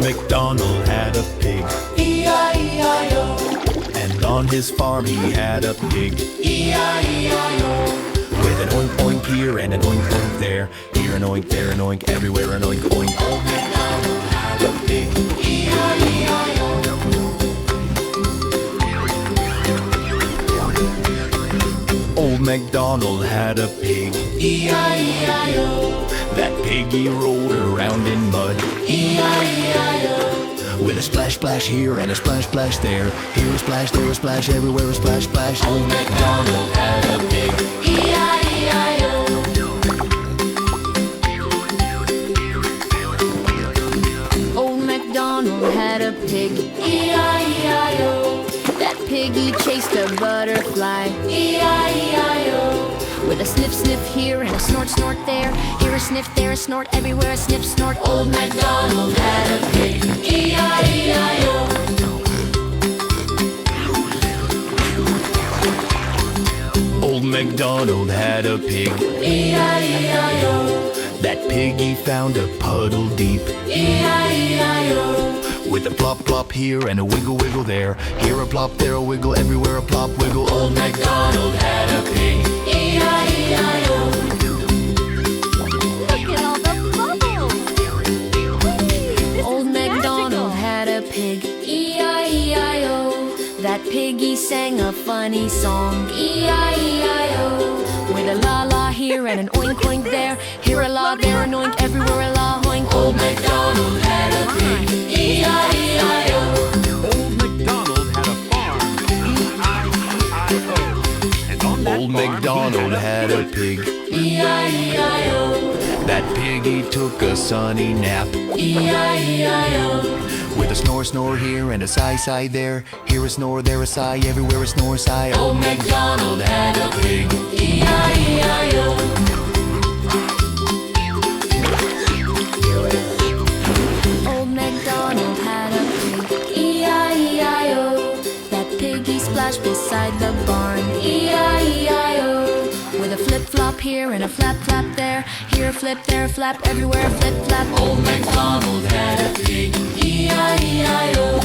MacDonald had a pig, E-I-E-I-O, and on his farm he had a pig, E-I-E-I-O. with an oink oink here and an oink oink there. Here an oink, there an oink, everywhere an oink oink. Old MacDonald had a pig, E-I-E-I-O. Old MacDonald had a pig, E-I-E-I-O, that piggy rolled around in mud, E-I-E-I-O. with a splash splash here and a splash splash there. Here a splash, there a splash, everywhere a splash splash. Old MacDonald had a pig, E-I-E-I-O. Old MacDonald had a pig, E-I-E-I-O, that piggy chased a butterfly, E-I-E-I-O. with a sniff sniff here and a snort snort there. Here a sniff, there a snort, everywhere a sniff snort. Old MacDonald had a pig, E-I-E-I-O. Old MacDonald had a pig, E-I-E-I-O, that piggy found a puddle deep, E-I-E-I-O. with a plop plop here and a wiggle wiggle there. Here a plop, there a wiggle, everywhere a plop wiggle. Old MacDonald had a pig, E-I-E-I-O. Look at all the bubbles! Old MacDonald had a pig, E-I-E-I-O, that piggy sang a funny song, E-I-E-I-O. with a la la here and an oink oink there. Here a la, there an oink, everywhere a la oink. Old MacDonald had a pig, E-I-E-I-O. Old MacDonald had a farm, E-I-E-I-O. And on that Old farm, MacDonald he had a pig, E-I-E-I-O, that piggy took a sunny nap, E-I-E-I-O. with a snore snore here and a sigh sigh there. Here a snore, there a sigh, everywhere a snore sigh. Old MacDonald had a pig, E-I-E-I-O. Old MacDonald had a pig, E-I-E-I-O, that piggy splashed beside the barn, E-I-E-I-O. with a flip flop here and a flap flap there. Here a flip, there a flap, everywhere a flip flap. Old MacDonald had a pig, E-I-E-I-O.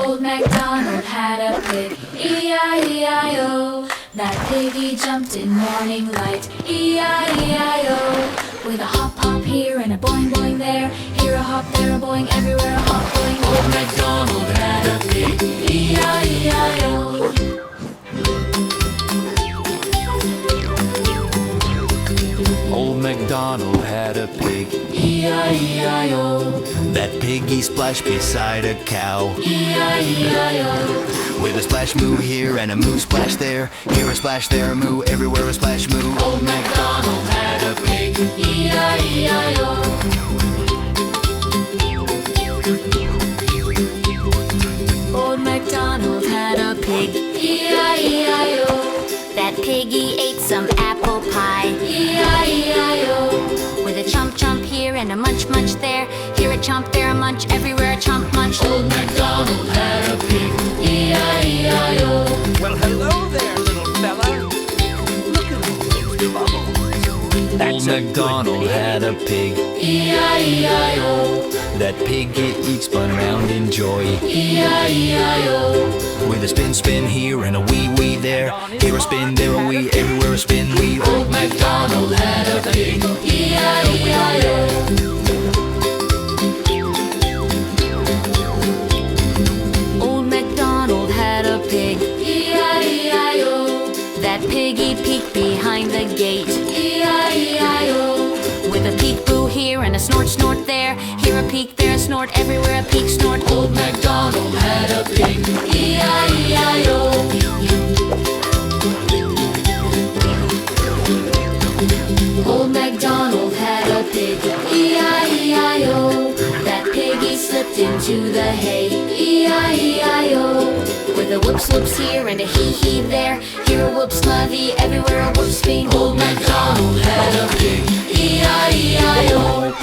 Old MacDonald had a pig, E-I-E-I-O. That piggy jumped in morning light, E-I-E-I-O. With a hop hop here and a boing boing there. Here a hop, there a boing, everywhere a hop boing. Old MacDonald had a pig, E-I-E-I-O. Old MacDonald had a pig, E-I-E-I-O, that piggy splashed beside a cow, E-I-E-I-O. with a splash moo here and a moo splash there. Here a splash, there a moo, everywhere a splash moo. Old MacDonald had a pig, E-I-E-I-O. Old MacDonald had a pig, E-I-E-I-O, that piggy ate some apple pie, E-I-E-I-O. with a chomp chomp here and a munch munch there. Here a chomp, there a munch, everywhere a chomp munch. Old MacDonald had a pig, E-I-E-I-O. Well, hello there, little fella. Look at all those bubbles. Old That's a good MacDonald pig. had a pig, E-I-E-I-O, that pig it eats spun round in joy, E-I-E-I-O. with a spin spin here and a wee wee there. Here a spin, there a wee, everywhere a spin wee. Old MacDonald had a pig, E-I-E-I-O. Old MacDonald had a pig, E-I-E-I-O, that piggy peeked behind the gate, E-I-E-I-O. with a peek boo here and a snort snort there. Here a peek, there a snort, everywhere a peek snort. Old MacDonald had a pig, E-I-E-I-O. Old MacDonald had a pig, E-I-E-I-O. That piggy slipped into the hay, E-I-E-I-O. With a whoops whoops here and a hee hee there. Here a whoops lovey, everywhere a whoops bean. Old MacDonald had a pig, E-I-E-I-O.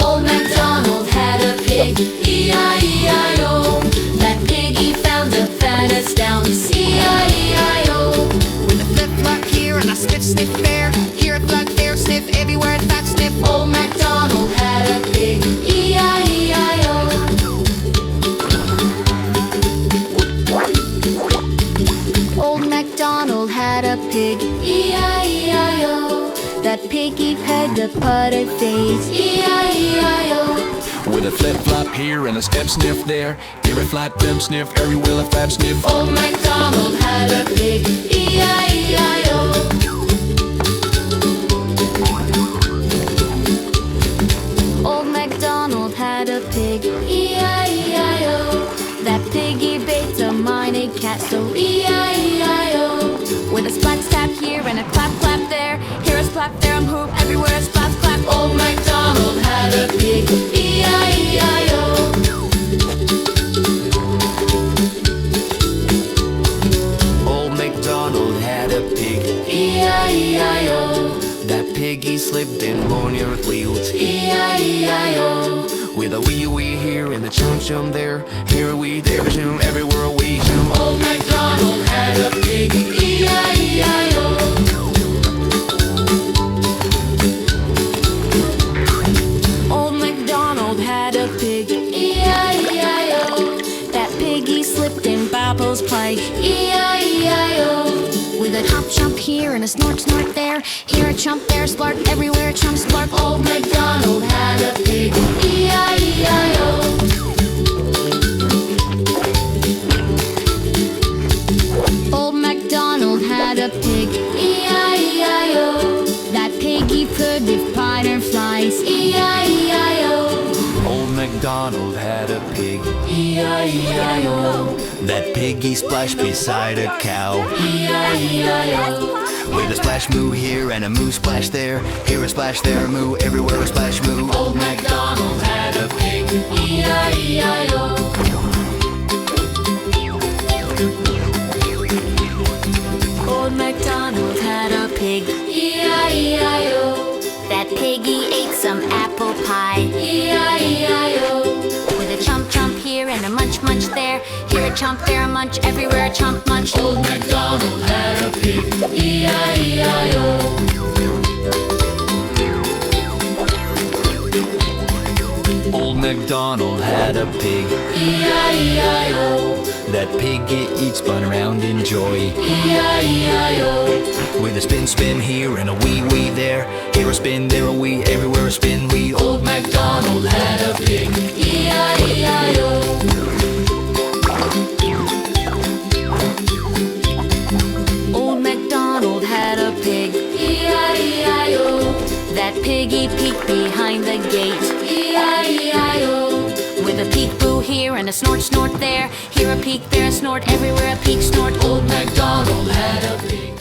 Old MacDonald had a pig, E-I-E-I-O. That piggy found the fattest downs, E-I-E-I-O. with a flip flop here and a sniff sniff there. Here a flap, there a sniff, everywhere a had a pig. E-I-E-I-O. That piggy had a putted face. E-I-E-I-O. With a flip-flop here and a step sniff there. Here a flap, them sniff, everywhere a flap sniff. Old MacDonald had a pig. E-I-E-I-O. Old MacDonald had a pig. E-I-E-I-O. That piggy bathed a mining cat. So E-I-E-I-O. with a splat tap here and a clap clap there. Here a splap, there a move, everywhere a splap clap. Old MacDonald had a pig. E-I-E-I-O. Old MacDonald had a pig. E-I-E-I-O. That piggy slipped in on your wheels. E-I-E-I-O. With a wee here and a chum there. Here a wee, there a zoom, everywhere a wee zoom. Old MacDonald had a pig. E-I-E-I-O. Old MacDonald had a pig. E-I-E-I-O. That piggy slipped in Babo's pike. E-I-E-I-O. With a hop jump here and a snort snort there. Here a chump, there a splart, everywhere a chump splart. Old MacDonald had a pig. E-I-E-I-O. Old MacDonald had a pig. E-I-E-I-O. That piggy could lift pine and flies. E-I-E-I-O. Old MacDonald had a pig. E-I-E-I-O. That piggy splashed beside a cow. E-I-E-I-O. With a splash moo here and a moo splash there. Here a splash, there a moo, everywhere a splash moo. Old MacDonald had a pig. E-I-E-I-O. Old MacDonald had a pig. E-I-E-I-O. That piggy ate some apple pie. E-I-E-I-O. With a chump chump here and a munch munch there. Here a chump, there a munch, everywhere a chump munch. Old MacDonald had a pig. E-I-E-I-O. Old MacDonald had a pig. E-I-E-I-O. That piggy eats spun around in joy. E-I-E-I-O. With a spin here and a wee there. Here a spin, there a wee, everywhere a spin wee. Old MacDonald had a pig. E-I-E-I-O. Old MacDonald had a pig. E-I-E-I-O. That piggy peeked behind the gate. E-I-E-I-O. With a peek boo here and a snort snort there. Here a peek, there a snort, everywhere a peek snort. Old MacDonald had a pig.